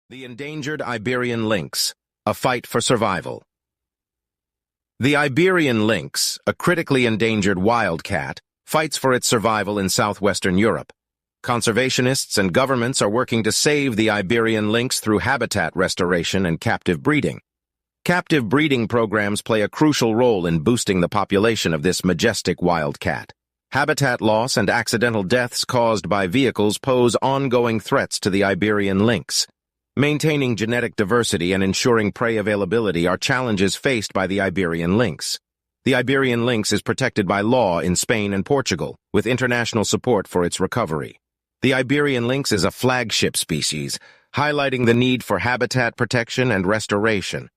The endangered Iberian lynx, a fight for survival. The Iberian lynx, a critically endangered wildcat, fights for its survival in southwestern Europe. Conservationists and governments are working to save the Iberian lynx through habitat restoration and captive breeding. Captive breeding programs play a crucial role in boosting the population of this majestic wildcat. Habitat loss and accidental deaths caused by vehicles pose ongoing threats to the Iberian lynx. Maintaining genetic diversity and ensuring prey availability are challenges faced by the Iberian lynx. The Iberian lynx is protected by law in Spain and Portugal, with international support for its recovery. The Iberian lynx is a flagship species, highlighting the need for habitat protection and restoration.